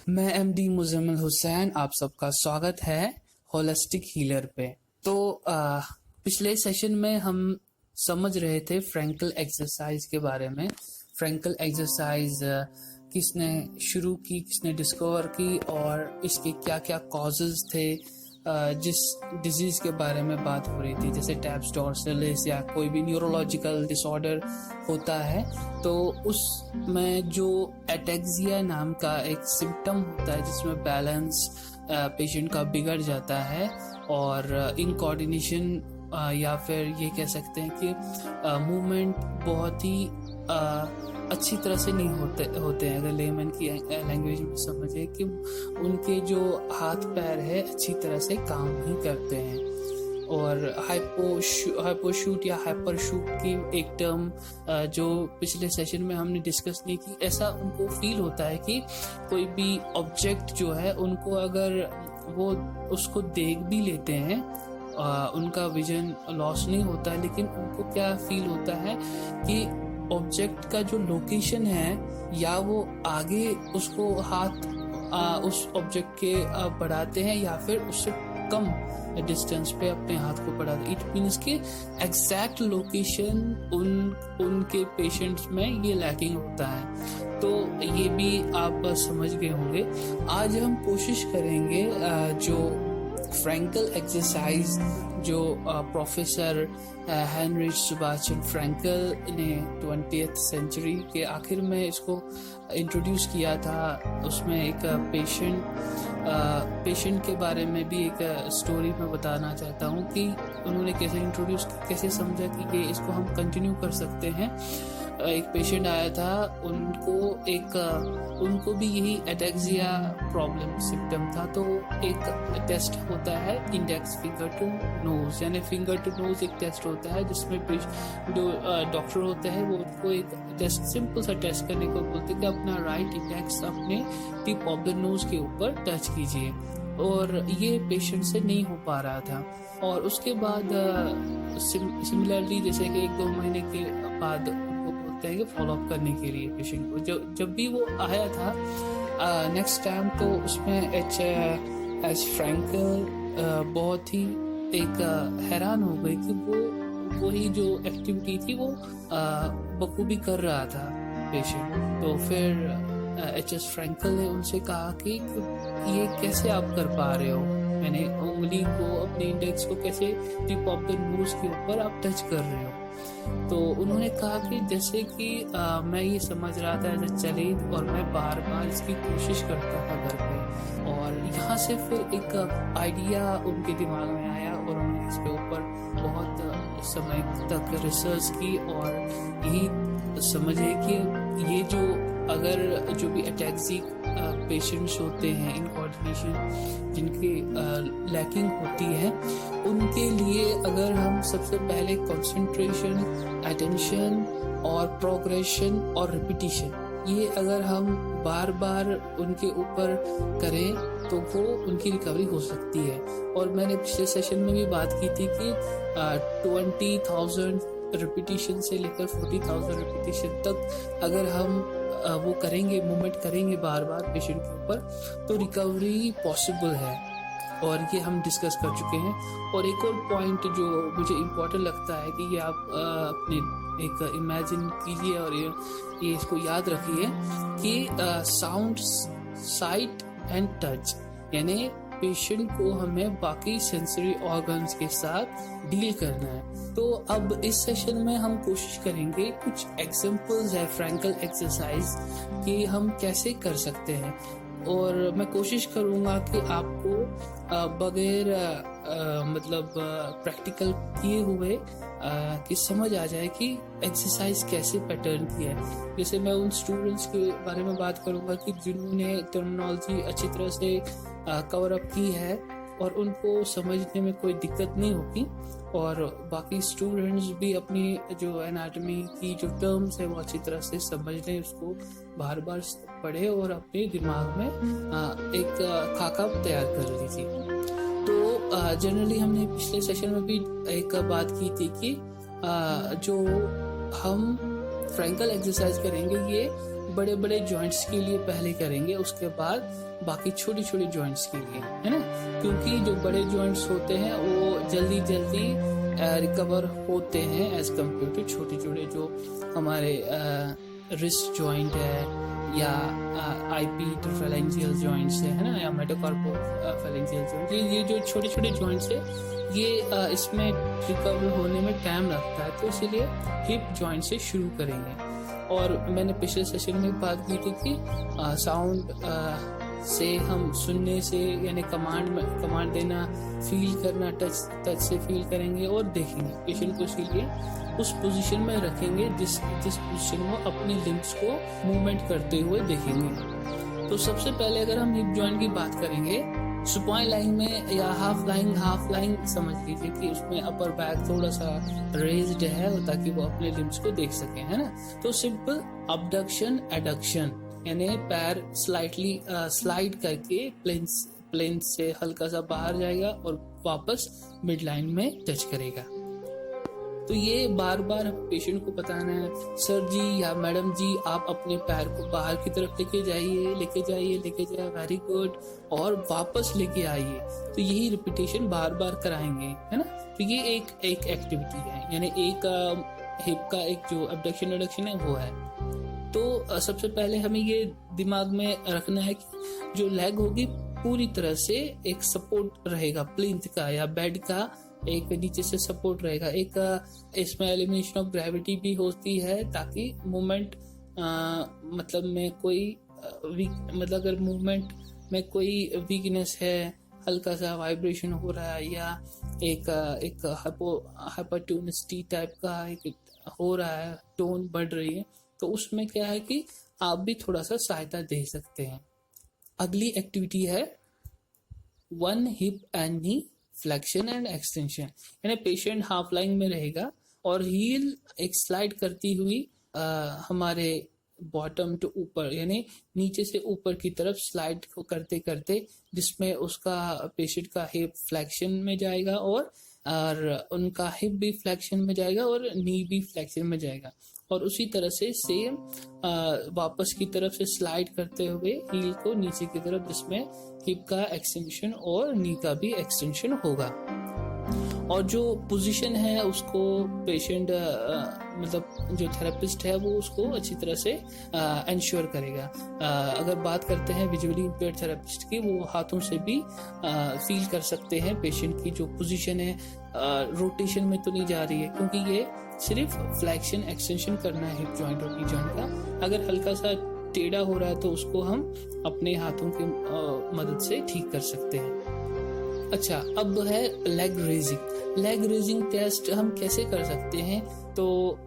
मैं एमडी मुजम्मिल हुसैन, आप सबका स्वागत है होलिस्टिक हीलर पे। तो पिछले सेशन में हम समझ रहे थे फ्रैंकल एक्सरसाइज के बारे में। फ्रैंकल एक्सरसाइज किसने शुरू की, किसने डिस्कवर की और इसके क्या क्या कॉजेज थे। जिस डिजीज के बारे में बात हो रही थी, जैसे टैप्स डॉर्सलिस या कोई भी न्यूरोलॉजिकल डिसऑर्डर होता है, तो उसमें जो एटेक्सिया नाम का एक सिम्टम होता है जिसमें बैलेंस पेशेंट का बिगड़ जाता है और इनकोऑर्डिनेशन या फिर ये कह सकते हैं कि मूवमेंट बहुत ही अच्छी तरह से नहीं होते हैं। अगर लेमन की लैंग्वेज में समझे कि उनके जो हाथ पैर है अच्छी तरह से काम नहीं करते हैं। और हाइपोशूट या हाइपरशूट की एक टर्म जो पिछले सेशन में हमने डिस्कस नहीं की, ऐसा उनको फील होता है कि कोई भी ऑब्जेक्ट जो है उनको अगर वो उसको देख भी लेते हैं, उनका विजन लॉस नहीं होता है, लेकिन उनको क्या फील होता है कि ऑब्जेक्ट का जो लोकेशन है या वो आगे उसको हाथ उस ऑब्जेक्ट के बढ़ाते हैं या फिर उससे कम डिस्टेंस पे अपने हाथ को बढ़ाते। इट मीन्स कि एग्जैक्ट लोकेशन उनके पेशेंट्स में ये लैकिंग होता है। तो ये भी आप समझ गए होंगे। आज हम कोशिश करेंगे जो फ्रैंकल एक्सरसाइज जो प्रोफेसर हेनरिच सेबास्टियन फ्रैंकल ने 20th सेंचुरी के आखिर में इसको इंट्रोड्यूस किया था। उसमें एक पेशेंट के बारे में भी एक स्टोरी मैं बताना चाहता हूँ कि उन्होंने कैसे समझा कि ये इसको हम कंटिन्यू कर सकते हैं। एक पेशेंट आया था, उनको भी यही एटेक्सिया प्रॉब्लम सिम्टम था। तो एक टेस्ट होता है इंडेक्स फिंगर टू नोज, यानी फिंगर टू नोज एक टेस्ट होता है जिसमें जो डॉक्टर होते हैं वो उनको एक टेस्ट, सिंपल सा टेस्ट करने को बोलते हैं कि अपना राइट इंडेक्स अपने टिप ऑफ द नोज के ऊपर टच कीजिए, और ये पेशेंट से नहीं हो पा रहा था। और उसके बाद सिमिलरली जैसे कि 1-2 महीने के बाद है फॉलो अप करने के लिए पेशेंट को, जब भी वो आया था नेक्स्ट टाइम, तो उसमें एच फ्रैंकल बहुत ही एक हैरान हो गई कि वही जो एक्टिविटी थी वो बखूबी कर रहा था पेशेंट। तो फिर एच फ्रैंकल ने उनसे कहा कि ये कैसे आप कर पा रहे हो, मैंने उंगली को अपने इंडेक्स को कैसे टिप ऑफ द नोज के ऊपर आप टच कर रहे हो। तो उन्होंने कहा कि जैसे कि मैं ये समझ रहा था एज अ चैलेंज, और मैं बार बार इसकी कोशिश करता था घर पे, और यहाँ से फिर एक आइडिया उनके दिमाग में आया और उन्होंने इसके ऊपर बहुत समय तक रिसर्च की और यही समझे कि ये अगर जो भी एटैक्सिक पेशेंट्स होते हैं, इनकोऑर्डिनेशन जिनकी लैकिंग होती है, उनके लिए अगर हम सबसे पहले कंसंट्रेशन, अटेंशन और प्रोग्रेशन और रिपीटिशन, ये अगर हम बार बार उनके ऊपर करें तो वो उनकी रिकवरी हो सकती है। और मैंने पिछले सेशन में भी बात की थी कि 20,000 रिपीटिशन से लेकर 40,000 रिपीटिशन तक अगर हम वो करेंगे, मूवमेंट करेंगे बार बार पेशेंट के ऊपर, तो रिकवरी पॉसिबल है, और ये हम डिस्कस कर चुके हैं। और एक और पॉइंट जो मुझे इम्पोर्टेंट लगता है कि ये आप अपने एक इमेजिन कीजिए और ये इसको याद रखिए कि साउंड, साइट एंड टच, यानी पेशेंट को हमें बाकी सेंसरी ऑर्गन्स के साथ डील करना है। तो अब इस सेशन में हम कोशिश करेंगे, कुछ एग्जांपल्स है फ्रैंकल एक्सरसाइज कि हम कैसे कर सकते हैं, और मैं कोशिश करूंगा कि आपको बगैर मतलब प्रैक्टिकल किए हुए कि समझ आ जाए कि एक्सरसाइज कैसे पैटर्न की है। जैसे मैं उन स्टूडेंट्स के बारे में बात करूंगा कि जिन्होंने टर्मिनोलॉजी अच्छी तरह से कवर अप की है और उनको समझने में कोई दिक्कत नहीं होगी, और बाकी स्टूडेंट्स भी अपनी जो एनाटॉमी की जो टर्म्स है वो अच्छी तरह से समझ लें, उसको बार बार पढ़े और अपने दिमाग में एक खाका तैयार कर लीजिए। तो जनरली हमने पिछले सेशन में भी एक बात की थी कि जो हम फ्रैंकल एक्सरसाइज करेंगे ये बड़े बड़े जॉइंट्स के लिए पहले करेंगे, उसके बाद बाकी छोटी छोटी जॉइंट्स के लिए, है ना। क्योंकि जो बड़े जॉइंट्स होते हैं वो जल्दी जल्दी रिकवर होते हैं एज कम्पेयर टू छोटे छोटे जो हमारे रिस्ट जॉइंट है या आईपी इंटरफेरेंशियल जॉइंट्स है ना, या मेटाकार्पोफेरेंशियल जॉइंट, ये जो छोटे छोटे जॉइंट्स है ये इसमें रिकवर होने में टाइम लगता है। तो इसीलिए हिप जॉइंट से शुरू करेंगे। और मैंने पिछले सेशन में बात की थी कि साउंड से हम सुनने से, यानी कमांड देना, फील करना, टच से फील करेंगे और देखेंगे पेशेंट को, इसीलिए उस पोजीशन में रखेंगे जिस पोजीशन में अपनी लिम्स को मूवमेंट करते हुए देखेंगे। तो सबसे पहले अगर हम हिप जॉइंट की बात करेंगे, सुपाइन लाइंग में या हाफ लाइंग समझ लीजिए कि उसमें अपर बैक थोड़ा सा रेज्ड है ताकि वो अपने लिम्स को देख सके, है ना। तो सिंपल अबडक्शन एडक्शन, यानी पैर स्लाइटली स्लाइड करके प्लेन से हल्का सा बाहर जाएगा और वापस मिड लाइन में टच करेगा। तो ये बार बार पेशेंट को बताना है, सर जी या मैडम जी आप अपने पैर को बाहर की तरफ लेके जाइए, वेरी गुड, और वापस लेके आइए। तो यही रिपीटेशन बार बार कराएंगे, है ना। तो ये एक एक्टिविटी है, यानी एक हिप का एक जो अबडक्शन एडक्शन है वो है। तो सबसे पहले हमें ये दिमाग में रखना है कि जो लेग होगी पूरी तरह से एक सपोर्ट रहेगा, प्लिंथ का या बेड का एक नीचे से सपोर्ट रहेगा। एक इसमें एलिमिनेशन ऑफ ग्रेविटी भी होती है ताकि मूवमेंट मतलब में कोई अगर मूवमेंट में कोई वीकनेस है, हल्का सा वाइब्रेशन हो रहा है या एक हाइपोटोनिसिटी टाइप का एक हो रहा है, टोन बढ़ रही है, तो उसमें क्या है कि आप भी थोड़ा सा सहायता दे सकते हैं। अगली एक्टिविटी है one hip and knee flexion and extension, यानी पेशेंट हाफ लाइन में रहेगा और हील एक स्लाइड करती हुई हमारे बॉटम टू ऊपर, यानी नीचे से ऊपर की तरफ स्लाइड को करते करते, जिसमें उसका पेशेंट का हिप फ्लेक्शन में जाएगा और उनका हिप भी फ्लेक्शन में जाएगा और नी भी फ्लेक्शन में जाएगा। और उसी तरह से सेम वापस की तरफ से स्लाइड करते हुए हील को नीचे की तरफ, जिसमें हिप का एक्सटेंशन और नी का भी एक्सटेंशन होगा। और जो पोजीशन है उसको पेशेंट मतलब जो थेरेपिस्ट है वो उसको अच्छी तरह से इंश्योर करेगा। अगर बात करते हैं विजुअली इंपेयर्ड थेरेपिस्ट की, वो हाथों से भी फील कर सकते हैं पेशेंट की जो पोजीशन है, रोटेशन में तो नहीं जा रही है, क्योंकि ये सिर्फ फ्लेक्शन एक्सटेंशन करना है हिप जॉइंट और नी जॉइंट का। अगर हल्का सा टेढ़ा हो रहा है तो उसको हम अपने हाथों की मदद से ठीक कर सकते हैं। अच्छा, अब है लेग रेजिंग टेस्ट हम कैसे कर सकते हैं। तो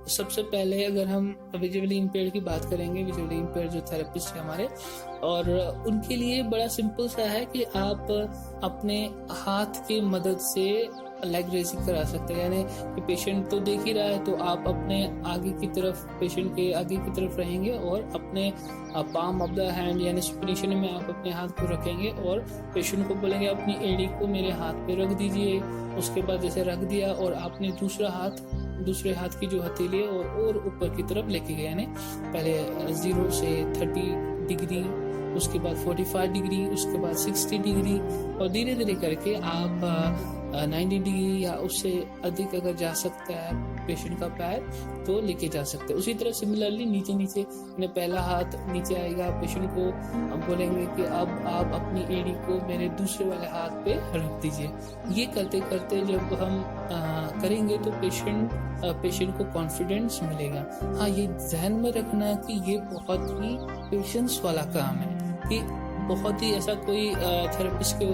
सबसे पहले अगर हम विजुअली इंपेयर्ड की बात करेंगे, विजुअली इंपेयर्ड जो थेरेपिस्ट है हमारे, और उनके लिए बड़ा सिंपल सा है कि आप अपने हाथ की मदद से लेग रेजिंग करा सकते हैं। यानी कि पेशेंट तो देख ही रहा है, तो आप अपने आगे की तरफ, पेशेंट के आगे की तरफ रहेंगे और अपने पाम ऑफ द हैंड यानी सुपीनिशन में आप अपने हाथ को रखेंगे और पेशेंट को बोलेंगे अपनी एड़ी को मेरे हाथ पे रख दीजिए। उसके बाद जैसे रख दिया और आपने दूसरे हाथ की जो हथेली है और ऊपर की तरफ लेके गए, यानी पहले 0 से 30 डिग्री, उसके बाद 45 डिग्री, उसके बाद 60 डिग्री, और धीरे धीरे करके आप 90 डिग्री या उससे अधिक अगर जा सकता है पेशेंट का पैर तो लेके जा सकते हैं। उसी तरह सिमिलरली नीचे पहला हाथ नीचे आएगा, पेशेंट को बोलेंगे कि अब आप अपनी एड़ी को मेरे दूसरे वाले हाथ पे रख दीजिए। ये करते करते जब हम करेंगे तो पेशेंट को कॉन्फिडेंस मिलेगा। हाँ, ये ध्यान में रखना कि ये बहुत ही पेशेंस वाला काम है, कि बहुत ही ऐसा कोई थेरेपिस्ट के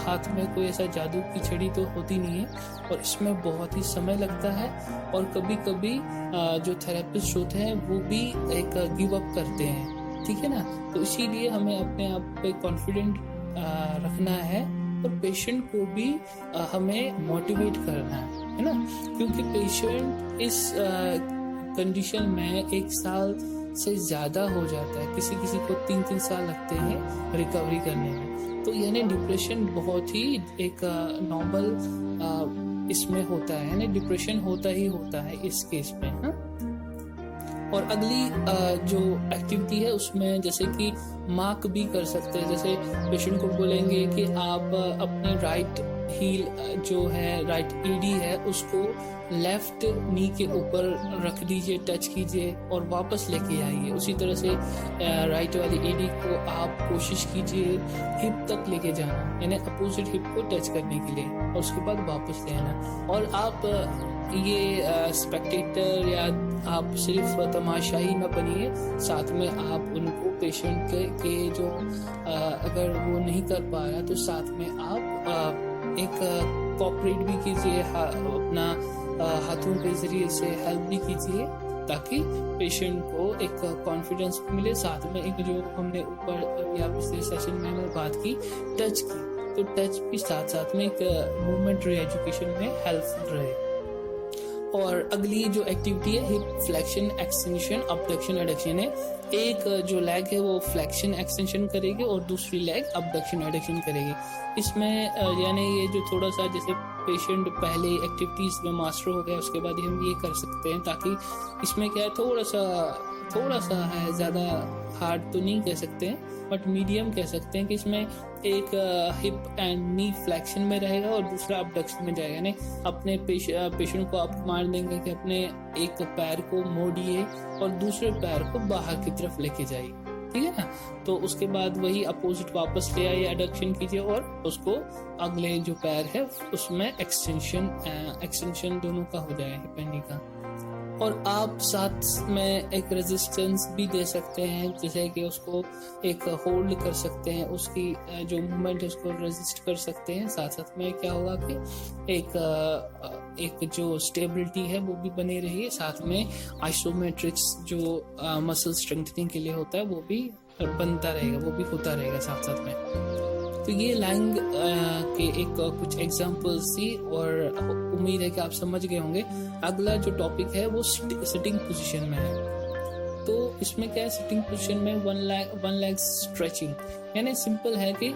हाथ में कोई ऐसा जादू की छड़ी तो होती नहीं है, और इसमें बहुत ही समय लगता है। और कभी कभी जो थेरेपिस्ट होते हैं वो भी एक गिव अप करते हैं, ठीक है ना। तो इसीलिए हमें अपने आप पे कॉन्फिडेंट रखना है और पेशेंट को भी हमें मोटिवेट करना है ना, क्योंकि पेशेंट इस कंडीशन में 1 साल से ज्यादा हो जाता है, किसी को 3 साल लगते हैं रिकवरी करने में। तो यानी डिप्रेशन बहुत ही एक नॉर्मल इसमें होता है, यानी डिप्रेशन होता ही होता है इस केस में, हाँ। और अगली जो एक्टिविटी है उसमें जैसे कि मार्क भी कर सकते हैं। जैसे पेशेंट को बोलेंगे कि आप अपने राइट हील जो है, राइट ईडी है, उसको लेफ्ट नी के ऊपर रख दीजिए, टच कीजिए और वापस लेके आइए। उसी तरह से राइट वाली ईडी को आप कोशिश कीजिए हिप तक लेके जाना, यानी अपोजिट हिप को टच करने के लिए, और उसके बाद वापस ले आना। और आप ये स्पेक्टेटर या आप सिर्फ तमाशाई न बनिए, साथ में आप उनको पेशेंट के जो अगर वो नहीं कर पा रहा तो साथ में आप एक कोऑपरेट भी कीजिए, अपना हाथों के जरिए से हेल्प भी कीजिए, ताकि पेशेंट को एक कॉन्फिडेंस मिले। साथ में एक जो हमने ऊपर या पिछले सेशन में हमने बात की टच की, तो टच भी साथ साथ में एक मूवमेंट री एजुकेशन में हेल्पफुल रहे। और अगली जो एक्टिविटी है hip flexion, extension, abduction, adduction है। एक जो लेग है वो फ्लेक्शन एक्सटेंशन करेगी और दूसरी लेग अबडक्शन एडक्शन करेगी। इसमें यानी ये जो थोड़ा सा जैसे पेशेंट पहले एक्टिविटीज में मास्टर हो गया, उसके बाद हम ये कर सकते हैं, ताकि इसमें क्या है थोड़ा सा है, ज़्यादा हार्ड तो नहीं कह सकते हैं बट मीडियम कह सकते हैं कि इसमें एक हिप एंड नी फ्लेक्शन में रहेगा और दूसरा अबडक्शन में जाएगा। यानी अपने पेशेंट को आप कमांड देंगे कि अपने एक पैर को मोड़िए और दूसरे पैर को बाहर की तरफ लेके जाइए, ठीक है ना। तो उसके बाद वही अपोजिट वापस ले आइए, एडक्शन कीजिए और उसको अगले जो पैर है उसमें एक्सटेंशन दोनों का हो जाएगा, हिप एंड नी का। और आप साथ में एक रेजिस्टेंस भी दे सकते हैं, जैसे कि उसको एक होल्ड कर सकते हैं, उसकी जो मूवमेंट है उसको रेजिस्ट कर सकते हैं। साथ साथ में क्या होगा कि एक जो स्टेबिलिटी है वो भी बनी रही है, साथ में आइसोमेट्रिक्स जो मसल स्ट्रेंथनिंग के लिए होता है वो भी बनता रहेगा, वो भी होता रहेगा साथ साथ में। तो ये लैंग के एक कुछ एग्जांपल्स थी और उम्मीद है कि आप समझ गए होंगे। अगला जो टॉपिक है वो सिटिंग पोजीशन में है। तो इसमें क्या है, सिटिंग पोजीशन में वन लेग स्ट्रेचिंग, यानी सिंपल है कि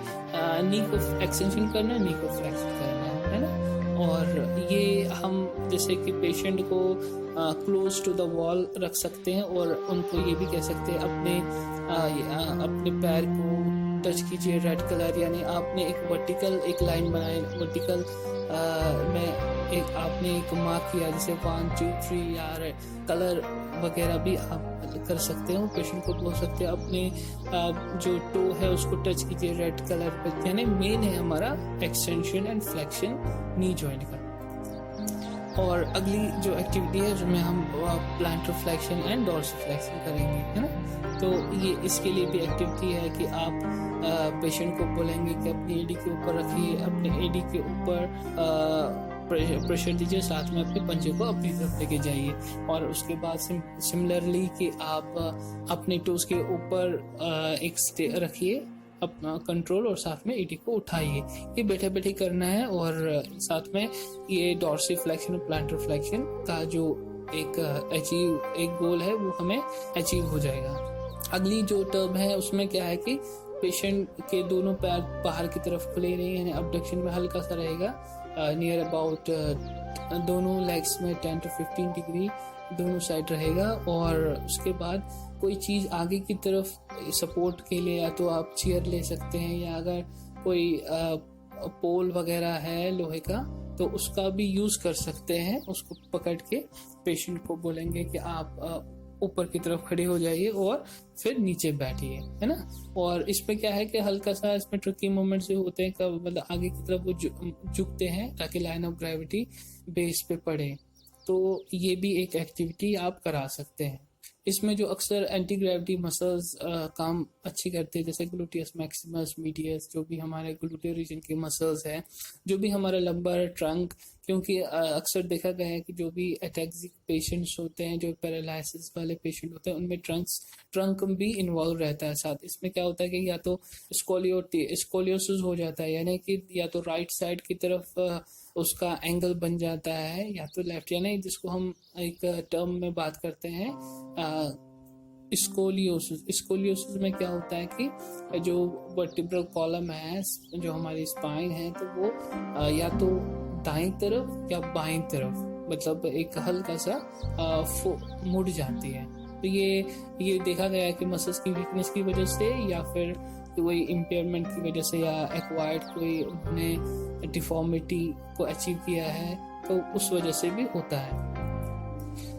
नी को एक्सटेंशन करना, नी को फ्लेक्शन करना है ना। और ये हम जैसे कि पेशेंट को क्लोज टू द वॉल रख सकते हैं और उनको ये भी कह सकते हैं अपने पैर को टच कीजिए रेड कलर, यानी आपने एक वर्टिकल एक लाइन बनाई, वर्टिकल में आपने एक मार्क किया, जैसे 1 2 3 या कलर वगैरह भी आप कर सकते हो। पेशेंट को बोल सकते हैं अपने जो टो है उसको टच कीजिए रेड कलर पे, यानी मेन है हमारा extension and flexion knee joint का। और अगली जो एक्टिविटी है उसमें हम प्लांटर फ्लेक्शन एंड डॉर्सिफ्लेक्शन करेंगे, है ना। तो ये इसके लिए भी एक्टिविटी है कि आप पेशेंट को बोलेंगे कि अपनी एडी के ऊपर रखिए, अपने एडी के ऊपर प्रेशर दीजिए, साथ में अपने पंजे को अपनी तरफ लेके जाइए। और उसके बाद सिमिलरली कि आप अपने टोस के ऊपर एक रखिए अपना कंट्रोल और साथ में एडी को उठाइए। ये बैठे बैठे करना है और साथ में ये डॉर्सिफ्लेक्शन और प्लांटर फ्लेक्शन का जो एक गोल है वो हमें अचीव हो जाएगा। अगली जो टर्म है उसमें क्या है कि पेशेंट के दोनों पैर बाहर की तरफ खुले रहेंगे, यानी अबडक्शन में हल्का सा रहेगा, नियर अबाउट दोनों लेग्स में 10 to 15 डिग्री दोनों साइड रहेगा। और उसके बाद कोई चीज़ आगे की तरफ सपोर्ट के लिए या तो आप चेयर ले सकते हैं, या अगर कोई पोल वगैरह है लोहे का तो उसका भी यूज़ कर सकते हैं। उसको पकड़ के पेशेंट को बोलेंगे कि आप ऊपर की तरफ खड़े हो जाइए और फिर नीचे बैठिए, है ना। और इसमें क्या है कि हल्का सा इसमें ट्रिकी मूवमेंट से होते हैं, कब मतलब आगे की तरफ वो झुकते हैं ताकि लाइन ऑफ ग्रेविटी बेस पे पड़े। तो ये भी एक एक्टिविटी आप करा सकते हैं। इसमें जो अक्सर एंटी ग्रेविटी मसल्स काम अच्छी करते हैं, जैसे ग्लूटियस मैक्सिमस, मीडियस, जो भी हमारे ग्लूटियल रीजन के मसल्स हैं, जो भी हमारा लंबर, ट्रंक, क्योंकि अक्सर देखा गया है कि जो भी एटैक्सिक पेशेंट्स होते हैं, जो पैरालिसिस वाले पेशेंट होते हैं, उनमें ट्रंक भी इन्वॉल्व रहता है साथ। इसमें क्या होता है कि या तो स्कोलियोसिस हो जाता है, यानी कि या तो राइट साइड की तरफ उसका एंगल बन जाता है, या तो लेफ्ट, यानी जिसको हम एक टर्म में बात करते हैं स्कोलियोसिस। स्कोलियोसिस में क्या होता है कि जो वर्टिब्रल कॉलम है, जो हमारी स्पाइन है, तो वो या तो दाईं तरफ या बाईं तरफ, मतलब एक हल्का सा मुड़ जाती है। तो ये देखा गया है कि मसल्स की वीकनेस की वजह से या फिर कोई इम्पेयरमेंट की वजह से या एक्वायर्ड कोई उन्होंने डिफॉर्मिटी को अचीव किया है तो उस वजह से भी होता है।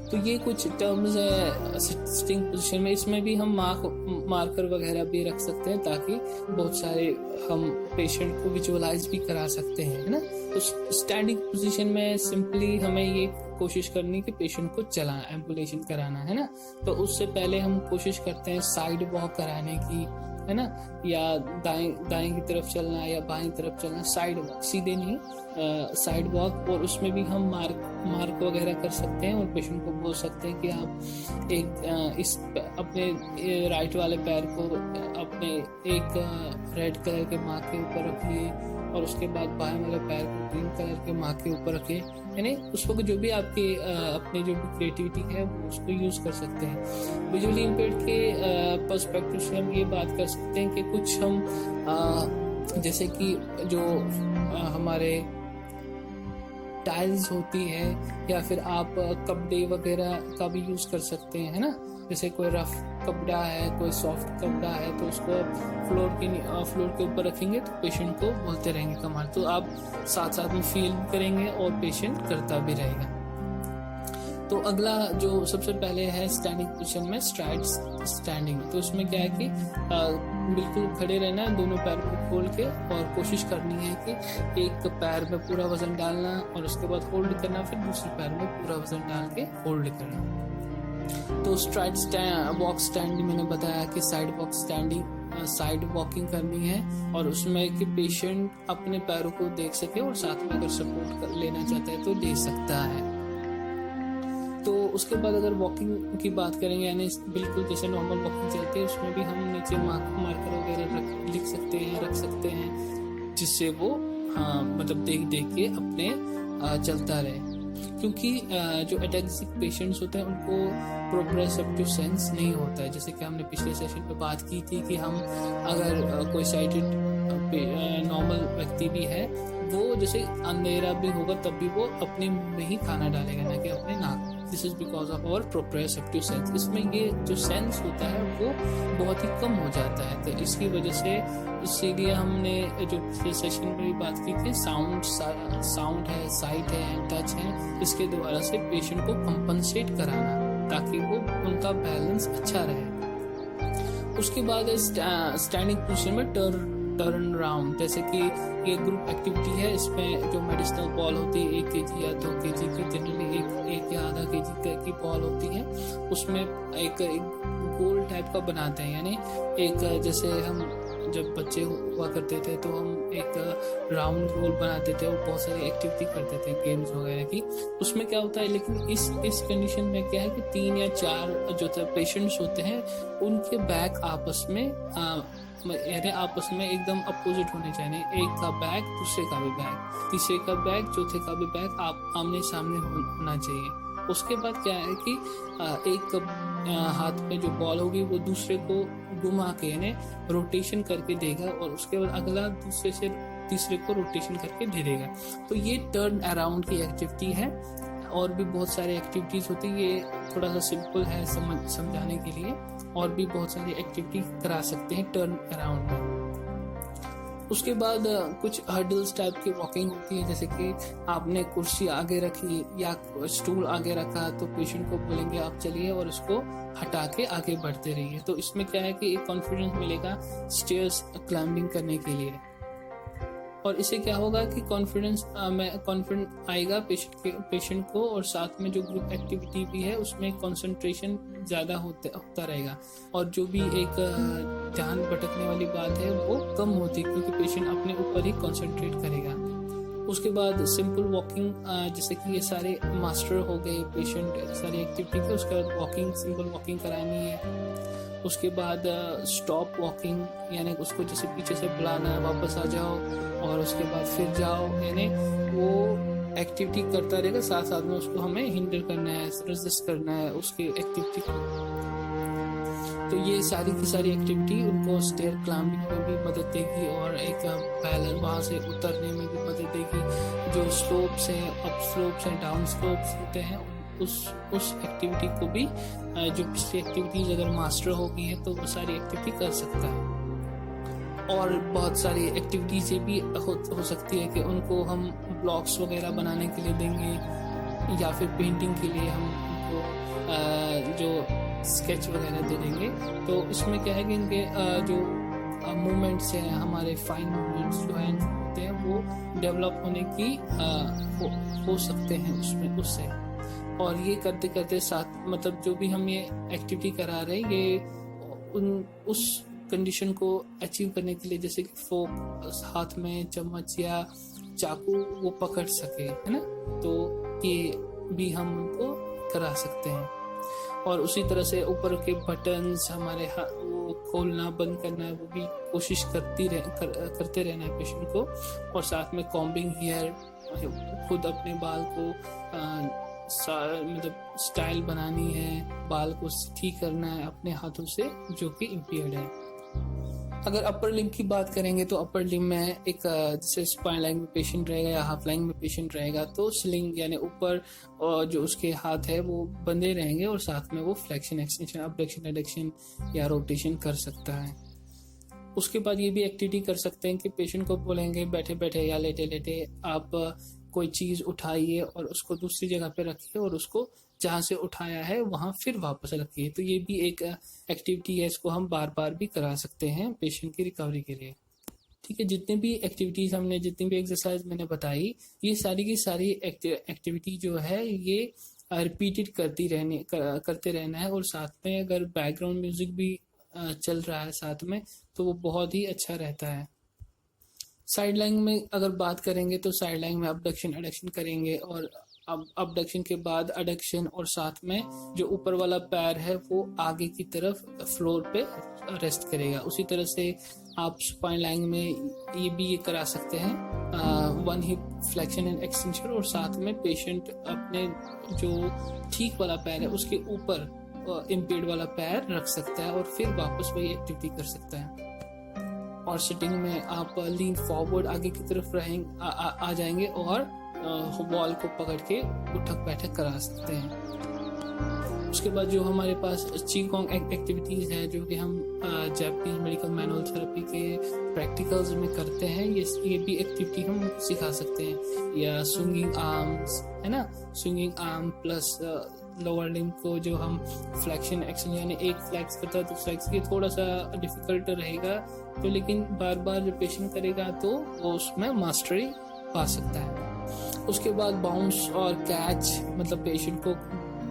तो ये कुछ टर्म्स है सिटिंग पोजीशन में। इसमें भी हम मार्कर वगैरह भी रख सकते हैं ताकि बहुत सारे हम पेशेंट को विजुअलाइज भी करा सकते हैं, है ना। तो स्टैंडिंग पोजीशन में सिंपली हमें ये कोशिश करनी कि पेशेंट को चलाना, एम्बुलेशन कराना, है ना। तो उससे पहले हम कोशिश करते हैं साइड वॉक कराने की, है ना, या दाएं की तरफ चलना या बाएं तरफ चलना, साइड वॉक, सीधे नहीं, साइड वॉक। और उसमें भी हम मार्क वगैरह कर सकते हैं और पेशेंट को बोल सकते हैं कि आप इस अपने राइट वाले पैर को अपने एक रेड कलर के मार्क के ऊपर रखिए और उसके बाद बाएं वाले पैर को ग्रीन कलर के मार्क के ऊपर रखिए, यानी उस वक्त जो भी आपके अपने जो भी क्रिएटिविटी है वो उसको यूज कर सकते हैं। विजुअली इम्पेयर्ड के पर्सपेक्टिव से हम ये बात कर सकते हैं कि कुछ हम जैसे कि जो हमारे टाइल्स होती है या फिर आप कपड़े वगैरह का भी यूज कर सकते हैं, है ना। जैसे कोई रफ कपड़ा है, कोई सॉफ्ट कपड़ा है, तो उसको फ्लोर के ऊपर रखेंगे तो पेशेंट को बोलते रहेंगे कमाल, तो आप साथ साथ में फील भी करेंगे और पेशेंट करता भी रहेगा। तो अगला जो सबसे पहले है स्टैंडिंग पोजीशन में स्ट्राइड्स स्टैंडिंग। तो उसमें क्या है कि बिल्कुल खड़े रहना है, दोनों पैर को खोल के, और कोशिश करनी है कि एक पैर में पूरा वजन डालना और उसके बाद होल्ड करना, फिर दूसरे पैर में पूरा वजन डाल के होल्ड करना। तो स्ट्राइड वॉक स्टैंडिंग मैंने बताया कि side walk standing, side walking करनी है और उसमें कि पेशेंट अपने पैरों को देख सके और साथ में अगर सपोर्ट कर लेना चाहता है तो ले सकता है। तो उसके बाद अगर वॉकिंग की बात करेंगे, यानी बिल्कुल जैसे नॉर्मल वॉकिंग चलती है, उसमें भी हम नीचे मार्कर वगैरह लिख सकते हैं, रख सकते हैं, जिससे वो मतलब देख के अपने चलता रहे। क्योंकि जो एटैक्सिक पेशेंट्स होते हैं उनको प्रोप्रियोसेप्टिव सेंस नहीं होता है। जैसे कि हमने पिछले सेशन पे बात की थी कि हम अगर कोई साइटेड नॉर्मल व्यक्ति भी है, वो जैसे अंधेरा भी होगा तब भी वो अपने मुंह में ही खाना डालेगा, ना कि अपने नाक। This is because of our proprioceptive sense. इसमें ये जो सेंस होता है वो बहुत ही कम हो जाता है। तो इसकी वजह से इसीलिए हमने जो पिछले सेशन में भी बात की थी, साउंड है, साइट है, टच है, इसके द्वारा से पेशेंट को कंपनसेट कराना ताकि वो उनका बैलेंस अच्छा रहे। उसके बाद स्टैंडिंग पोजीशन में टर्न राउंड। जैसे कि ये ग्रुप एक्टिविटी है, इसमें जो मेडिसिनल बॉल होती है 1 kg या 2 kg की, जनरली एक या आधा kg की बॉल होती है, उसमें एक गोल टाइप का बनाते हैं। यानी एक जैसे हम जब बच्चे हुआ करते थे तो हम एक राउंड गोल बनाते थे और बहुत सारी एक्टिविटी करते थे गेम्स वगैरह की। उसमें क्या होता है, लेकिन इस कंडीशन में क्या है कि 3 या 4 जो पेशेंट्स होते हैं उनके बैक आपस में यानी आपस में एकदम अपोजिट होने चाहिए। एक का बैग दूसरे का भी बैग, तीसरे का बैग चौथे का भी बैग आप आमने सामने होना चाहिए। उसके बाद क्या है कि एक हाथ में जो बॉल होगी वो दूसरे को घुमा के यानी रोटेशन करके देगा और उसके बाद अगला दूसरे से तीसरे को रोटेशन करके दे देगा। तो ये टर्न अराउंड की एक्टिविटी है। और भी बहुत सारी एक्टिविटीज होती है, ये थोड़ा सा सिंपल है समझाने के लिए। और भी बहुत सारी एक्टिविटी करा सकते हैं टर्न अराउंड में। उसके बाद कुछ हर्डल्स टाइप की वॉकिंग होती है, जैसे कि आपने कुर्सी आगे रखी या स्टूल आगे रखा तो पेशेंट को बोलेंगे आप चलिए और इसको हटा के आगे बढ़ते रहिए। तो इसमें क्या है कि एक कॉन्फिडेंस मिलेगा स्टेयर्स क्लाइंबिंग करने के लिए, और इससे क्या होगा कि कॉन्फिडेंस आएगा पेशेंट को, और साथ में जो ग्रुप एक्टिविटी भी है उसमें कंसंट्रेशन ज़्यादा होता रहेगा, और जो भी एक ध्यान भटकने वाली बात है वो कम होती है क्योंकि पेशेंट अपने ऊपर ही कंसंट्रेट करेगा। उसके बाद सिंपल वॉकिंग, जैसे कि ये सारे मास्टर हो गए पेशेंट सारी एक्टिविटी के, उसके बाद वॉकिंग सिंपल वॉकिंग करानी है। उसके बाद स्टॉप वॉकिंग, यानी उसको जैसे पीछे से बुलाना है वापस आ जाओ और उसके बाद फिर जाओ, यानी वो एक्टिविटी करता रहेगा, साथ साथ में उसको हमें हिंडर करना है, रेजिस्ट करना है उसके एक्टिविटी को। तो ये सारी की सारी एक्टिविटी उनको स्टेयर क्लाइंबिंग में भी मदद देगी और एक बैलेंस वहाँ से उतरने में भी मदद देगी। जो स्लोप्स हैं, अप स्लोप्स हैं, डाउन स्लोप्स होते हैं, उस एक्टिविटी को भी जो पिछली एक्टिविटीज अगर मास्टर हो गई है तो वो सारी एक्टिविटी कर सकता है। और बहुत सारी एक्टिविटीज ये भी हो सकती है कि उनको हम ब्लॉक्स वगैरह बनाने के लिए देंगे, या फिर पेंटिंग के लिए हम उनको जो स्केच वगैरह दे देंगे। तो इसमें क्या है कि इनके जो मूवमेंट्स हैं, हमारे फाइन मूवमेंट्स जो होते हैं वो डेवलप होने की हो सकते हैं उससे। और ये करते करते साथ मतलब जो भी हम ये एक्टिविटी करा रहे हैं ये उस कंडीशन को अचीव करने के लिए, जैसे कि फोक हाथ में चम्मच या चाकू वो पकड़ सके, है ना, तो ये भी हम उनको करा सकते हैं। और उसी तरह से ऊपर के बटन्स हमारे वो खोलना बंद करना है वो भी कोशिश करते रहना है पेशेंट को। और साथ में कॉम्बिंग हेयर, खुद अपने बाल को मतलब स्टाइल बनानी है, बाल को ठीक करना है अपने हाथों से जो कि इम्पेयर्ड है। अगर अपर लिम्ब की बात करेंगे तो अपर लिम्ब में एक जैसे स्पाइन लाइन में पेशेंट रहेगा या हाफ लाइन में पेशेंट रहेगा तो स्लिंग यानी ऊपर जो उसके हाथ है वो बंधे रहेंगे और साथ में वो फ्लेक्शन एक्सटेंशन अबडक्शन एडक्शन या रोटेशन कर सकता है। उसके बाद ये भी एक्टिविटी कर सकते हैं कि पेशेंट को बोलेंगे बैठे बैठे या लेटे लेटे आप कोई चीज उठाइए और उसको दूसरी जगह पे रखिए और उसको जहां से उठाया है वहां फिर वापस रखिए। तो ये भी एक एक्टिविटी है, इसको हम बार बार भी करा सकते हैं पेशेंट की रिकवरी के लिए। ठीक है, जितने भी एक्टिविटीज हमने जितनी भी एक्सरसाइज मैंने बताई ये सारी की सारी एक्टिविटी जो है ये रिपीटेड करते रहना है। और साथ में अगर बैकग्राउंड म्यूजिक भी चल रहा है साथ में तो वो बहुत ही अच्छा रहता है। साइड लाइन में अगर बात करेंगे तो साइड लाइन में अबडक्शन एडक्शन करेंगे और अबडक्शन के बाद एडक्शन और साथ में जो ऊपर वाला पैर है वो आगे की तरफ फ्लोर पे रेस्ट करेगा। उसी तरह से आप स्पाइन लाइन में ये करा सकते हैं one hip flexion and extension और साथ में पेशेंट अपने जो ठीक वाला पैर है उसके ऊपर इम्पेयर्ड वाला पैर रख सकता है और फिर वापस वही एक्टिविटी कर सकता है। और सिटिंग में आप लीन फॉरवर्ड आगे की तरफ आ जाएंगे और वॉल को पकड़ के उठक बैठक करा सकते हैं। उसके बाद जो हमारे पास चीगोंग एक्टिविटीज है जो कि हम जापानीज मेडिकल मैनुअल थेरेपी के प्रैक्टिकल्स में करते हैं, ये भी एक्टिविटी हम सिखा सकते हैं। या स्विंगिंग आर्म्स है ना, swinging arm plus lower limb को जो हम फ्लेक्शन एक्शन यानी एक फ्लेक्स करता है तो फ्लेक्स ये थोड़ा सा डिफिकल्ट रहेगा तो लेकिन बार बार जो पेशेंट करेगा तो वो उसमें मास्टरी पा सकता है। उसके बाद बाउंस और कैच मतलब पेशेंट को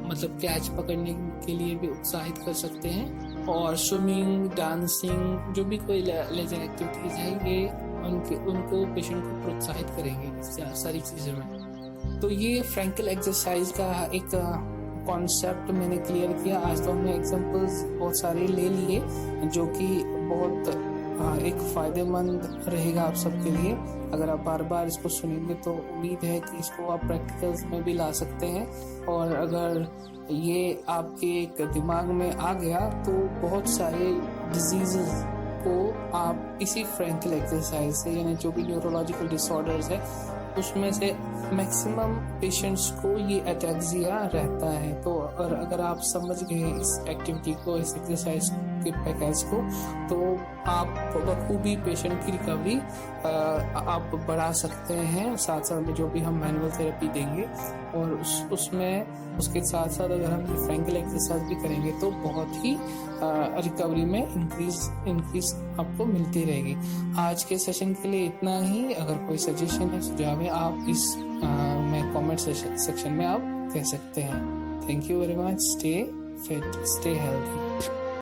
मतलब कैच पकड़ने के लिए भी उत्साहित कर सकते हैं। और स्विमिंग डांसिंग जो भी कोई लेजर एक्टिविटीज है ये उनको पेशेंट को प्रोत्साहित करेंगे सारी चीज़ों में। तो ये फ्रैंकल एक्सरसाइज का एक कॉन्सेप्ट मैंने क्लियर किया। आज तो हमने एग्जांपल्स बहुत सारे ले लिए जो कि बहुत एक फ़ायदेमंद रहेगा आप सबके लिए। अगर आप बार बार इसको सुनेंगे तो उम्मीद है कि इसको आप प्रैक्टिकल्स में भी ला सकते हैं। और अगर ये आपके एक दिमाग में आ गया तो बहुत सारे डिजीज़ को आप इसी फ्रैंकल एक्सरसाइज से यानी जो भी न्यूरोलॉजिकल डिसऑर्डर्स है उसमें से मैक्सिमम पेशेंट्स को ये एटैक्सिया रहता है। तो अगर आप समझ गए इस एक्टिविटी को, इस एक्सरसाइज के पैकेज को, तो आप बखूबी पेशेंट की रिकवरी आप बढ़ा सकते हैं। साथ साथ में जो भी हम मैनुअल थेरेपी देंगे और उसमें उसके साथ साथ अगर हम ये फ्रैंकल एक्सरसाइज भी करेंगे तो बहुत ही रिकवरी में इंक्रीज आपको मिलती रहेगी। आज के सेशन के लिए इतना ही। अगर कोई सजेशन है, सुझाव है, आप इस में कमेंट सेक्शन में आप कह सकते हैं। Thank you very much. Stay fit, stay healthy.